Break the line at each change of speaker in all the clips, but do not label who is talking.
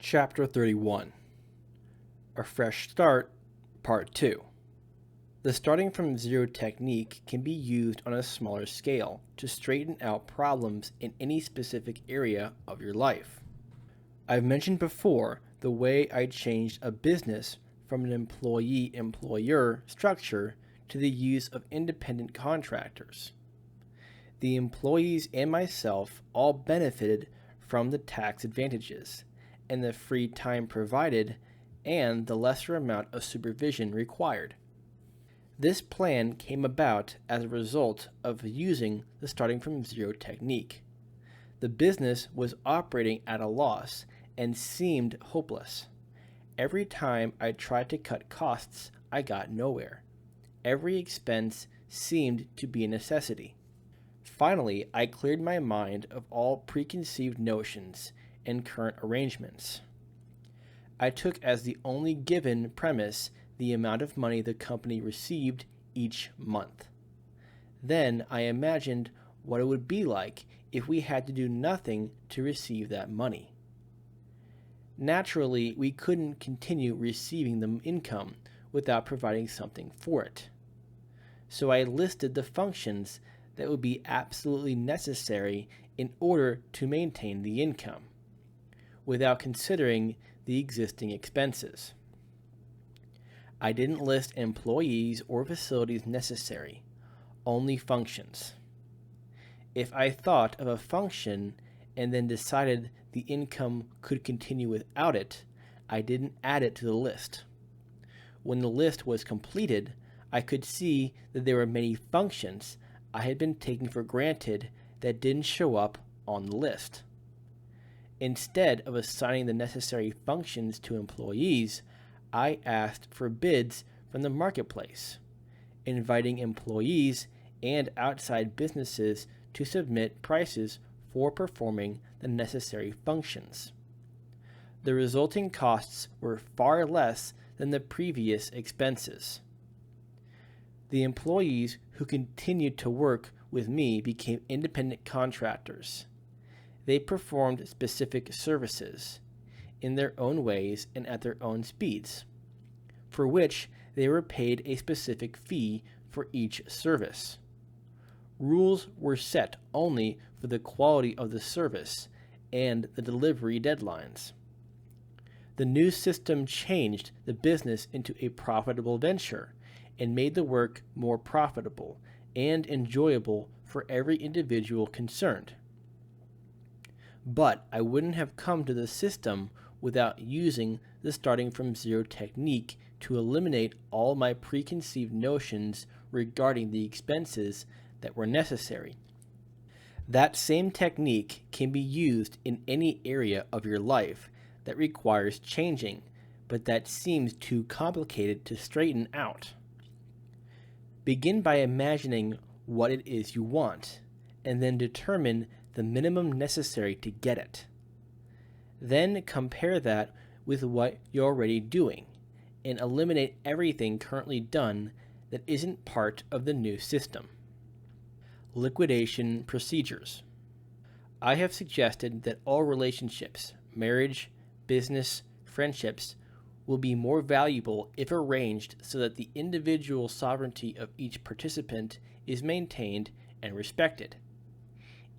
Chapter 31 A Fresh Start, Part 2. The starting from zero technique can be used on a smaller scale to straighten out problems in any specific area of your life. I've mentioned before the way I changed a business from an employee-employer structure to the use of independent contractors. The employees and myself all benefited from the tax advantages and the free time provided and the lesser amount of supervision required. This plan came about as a result of using the starting from zero technique. The business was operating at a loss and seemed hopeless. Every time I tried to cut costs, I got nowhere. Every expense seemed to be a necessity. Finally, I cleared my mind of all preconceived notions and current arrangements. I took as the only given premise the amount of money the company received each month. Then I imagined what it would be like if we had to do nothing to receive that money. Naturally, we couldn't continue receiving the income without providing something for it. So I listed the functions that would be absolutely necessary in order to maintain the income, without considering the existing expenses. I didn't list employees or facilities necessary, only functions. If I thought of a function and then decided the income could continue without it, I didn't add it to the list. When the list was completed, I could see that there were many functions I had been taking for granted that didn't show up on the list. Instead of assigning the necessary functions to employees, I asked for bids from the marketplace, inviting employees and outside businesses to submit prices for performing the necessary functions. The resulting costs were far less than the previous expenses. The employees who continued to work with me became independent contractors. They performed specific services in their own ways and at their own speeds, for which they were paid a specific fee for each service. Rules were set only for the quality of the service and the delivery deadlines. The new system changed the business into a profitable venture and made the work more profitable and enjoyable for every individual concerned. But I wouldn't have come to the system without using the starting from zero technique to eliminate all my preconceived notions regarding the expenses that were necessary. That same technique can be used in any area of your life that requires changing, but that seems too complicated to straighten out. Begin by imagining what it is you want, and then determine the minimum necessary to get it. Then compare that with what you're already doing, and eliminate everything currently done that isn't part of the new system. Liquidation procedures. I have suggested that all relationships, marriage, business, friendships, will be more valuable if arranged so that the individual sovereignty of each participant is maintained and respected.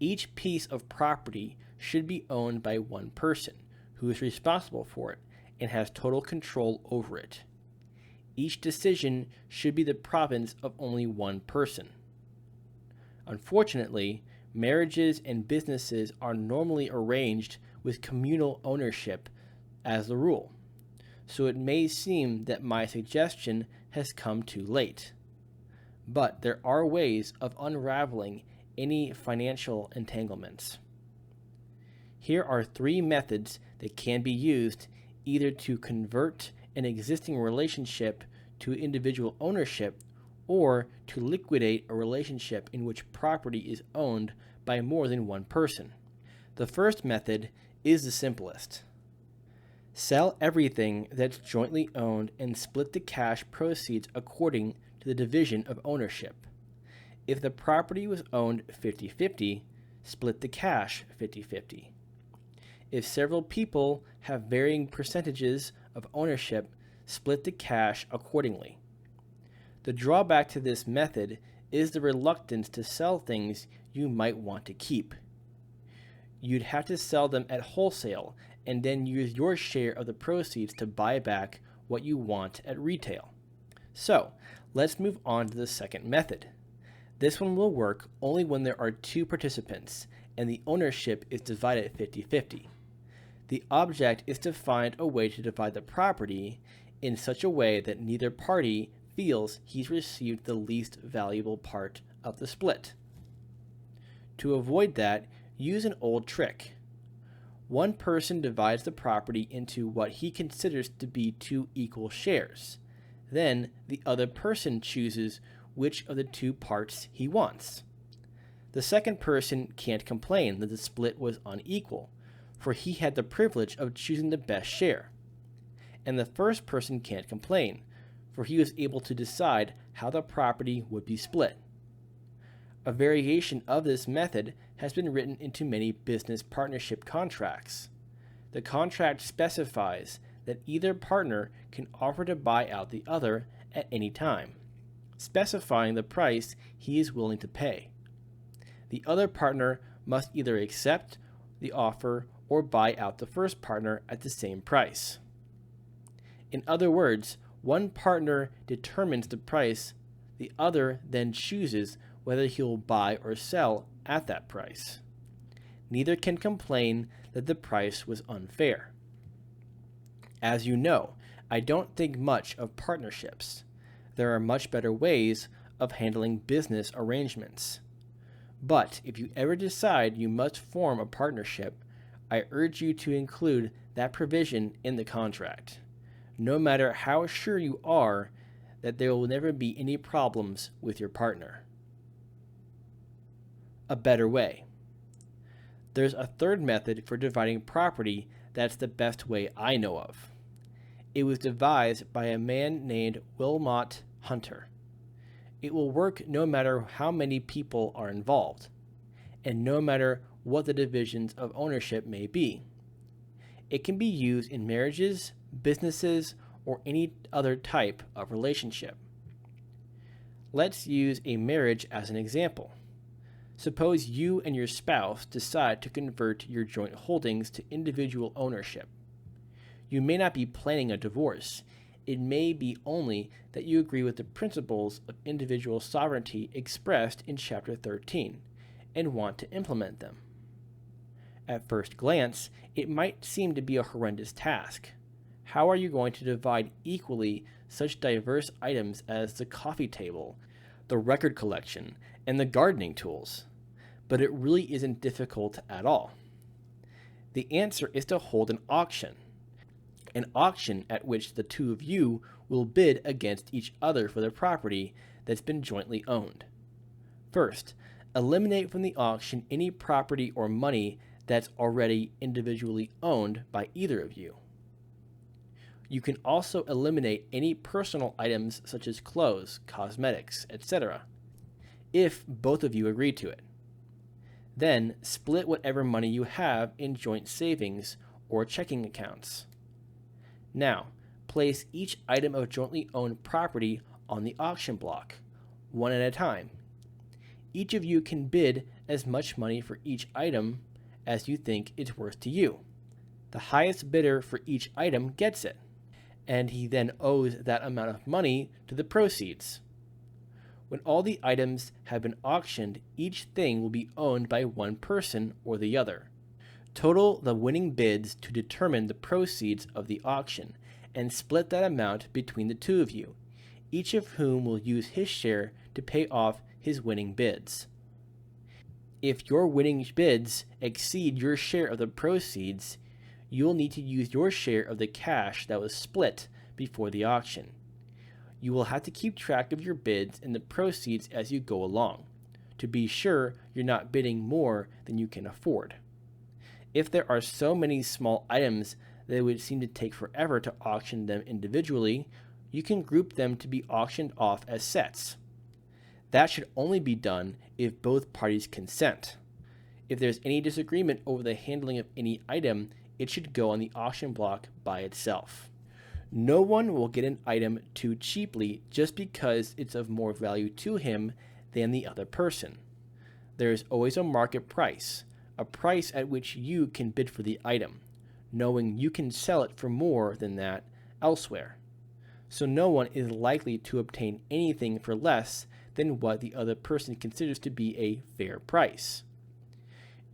Each piece of property should be owned by one person who is responsible for it and has total control over it. Each decision should be the province of only one person. Unfortunately, marriages and businesses are normally arranged with communal ownership as the rule, so it may seem that my suggestion has come too late. But there are ways of unraveling any financial entanglements. Here are 3 methods that can be used either to convert an existing relationship to individual ownership or to liquidate a relationship in which property is owned by more than one person. The first method is the simplest. Sell everything that's jointly owned and split the cash proceeds according to the division of ownership. If the property was owned 50-50, split the cash 50-50. If several people have varying percentages of ownership, split the cash accordingly. The drawback to this method is the reluctance to sell things you might want to keep. You'd have to sell them at wholesale and then use your share of the proceeds to buy back what you want at retail. So, let's move on to the second method. This one will work only when there are two participants and the ownership is divided 50-50. The object is to find a way to divide the property in such a way that neither party feels he's received the least valuable part of the split. To avoid that, use an old trick. One person divides the property into what he considers to be two equal shares. Then the other person chooses which of the two parts he wants. The second person can't complain that the split was unequal, for he had the privilege of choosing the best share. And the first person can't complain, for he was able to decide how the property would be split. A variation of this method has been written into many business partnership contracts. The contract specifies that either partner can offer to buy out the other at any time, specifying the price he is willing to pay. The other partner must either accept the offer or buy out the first partner at the same price. In other words, one partner determines the price, the other then chooses whether he will buy or sell at that price. Neither can complain that the price was unfair. As you know, I don't think much of partnerships. There are much better ways of handling business arrangements. But if you ever decide you must form a partnership, I urge you to include that provision in the contract, no matter how sure you are that there will never be any problems with your partner. A better way. There's a third method for dividing property that's the best way I know of. It was devised by a man named Wilmot Hunter. It will work no matter how many people are involved, and no matter what the divisions of ownership may be. It can be used in marriages, businesses, or any other type of relationship. Let's use a marriage as an example. Suppose you and your spouse decide to convert your joint holdings to individual ownership. You may not be planning a divorce. It may be only that you agree with the principles of individual sovereignty expressed in Chapter 13 and want to implement them. At first glance, it might seem to be a horrendous task. How are you going to divide equally such diverse items as the coffee table, the record collection, and the gardening tools? But it really isn't difficult at all. The answer is to hold an auction at which the two of you will bid against each other for the property that's been jointly owned. First, eliminate from the auction any property or money that's already individually owned by either of you. You can also eliminate any personal items such as clothes, cosmetics, etc., if both of you agree to it. Then split whatever money you have in joint savings or checking accounts. Now, place each item of jointly owned property on the auction block, one at a time. Each of you can bid as much money for each item as you think it's worth to you. The highest bidder for each item gets it, and he then owes that amount of money to the proceeds. When all the items have been auctioned, each thing will be owned by one person or the other. Total the winning bids to determine the proceeds of the auction, and split that amount between the two of you, each of whom will use his share to pay off his winning bids. If your winning bids exceed your share of the proceeds, you'll need to use your share of the cash that was split before the auction. You will have to keep track of your bids and the proceeds as you go along, to be sure you're not bidding more than you can afford. If there are so many small items that it would seem to take forever to auction them individually, you can group them to be auctioned off as sets. That should only be done if both parties consent. If there's any disagreement over the handling of any item, it should go on the auction block by itself. No one will get an item too cheaply just because it's of more value to him than the other person. There is always a market price, a price at which you can bid for the item, knowing you can sell it for more than that elsewhere. So no one is likely to obtain anything for less than what the other person considers to be a fair price.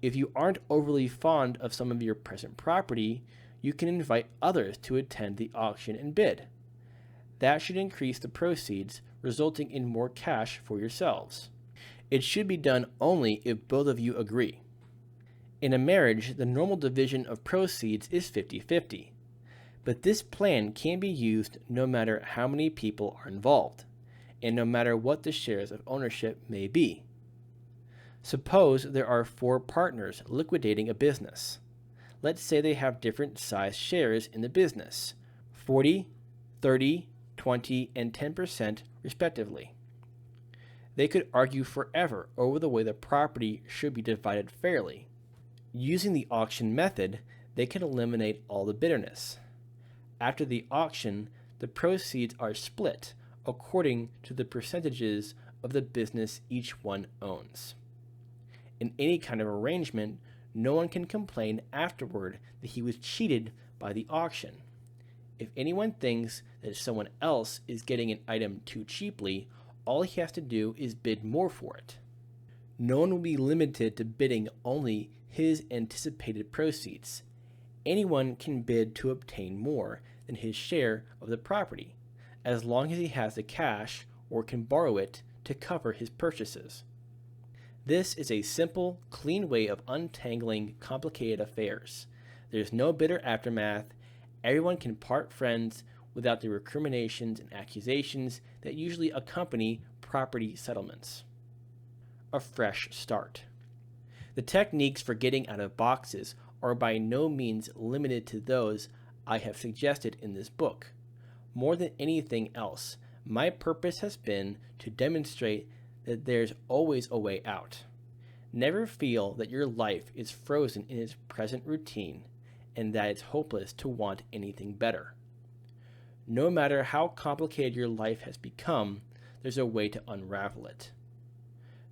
If you aren't overly fond of some of your present property, you can invite others to attend the auction and bid. That should increase the proceeds, resulting in more cash for yourselves. It should be done only if both of you agree. In a marriage, the normal division of proceeds is 50-50, but this plan can be used no matter how many people are involved, and no matter what the shares of ownership may be. Suppose there are 4 partners liquidating a business. Let's say they have different size shares in the business, 40, 30, 20, and 10% respectively. They could argue forever over the way the property should be divided fairly. Using the auction method, they can eliminate all the bitterness. After the auction, the proceeds are split according to the percentages of the business each one owns. In any kind of arrangement, no one can complain afterward that he was cheated by the auction. If anyone thinks that someone else is getting an item too cheaply, all he has to do is bid more for it. No one will be limited to bidding only his anticipated proceeds. Anyone can bid to obtain more than his share of the property, as long as he has the cash or can borrow it to cover his purchases. This is a simple, clean way of untangling complicated affairs. There's no bitter aftermath. Everyone can part friends without the recriminations and accusations that usually accompany property settlements. A fresh start. The techniques for getting out of boxes are by no means limited to those I have suggested in this book. More than anything else, my purpose has been to demonstrate that there's always a way out. Never feel that your life is frozen in its present routine and that it's hopeless to want anything better. No matter how complicated your life has become, there's a way to unravel it.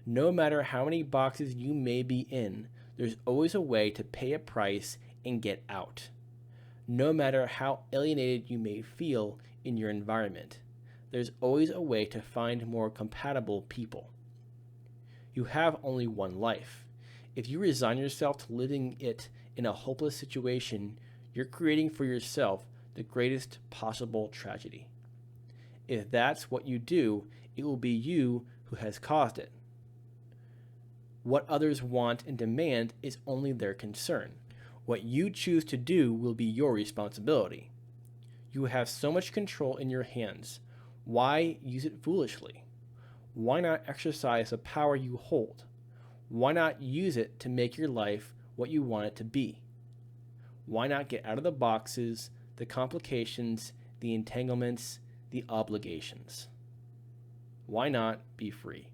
No matter how many boxes you may be in, there's always a way to pay a price and get out. No matter how alienated you may feel in your environment, there's always a way to find more compatible people. You have only one life. If you resign yourself to living it in a hopeless situation, you're creating for yourself the greatest possible tragedy. If that's what you do, it will be you who has caused it. What others want and demand is only their concern. What you choose to do will be your responsibility. You have so much control in your hands. Why use it foolishly? Why not exercise the power you hold? Why not use it to make your life what you want it to be? Why not get out of the boxes, the complications, the entanglements, the obligations? Why not be free?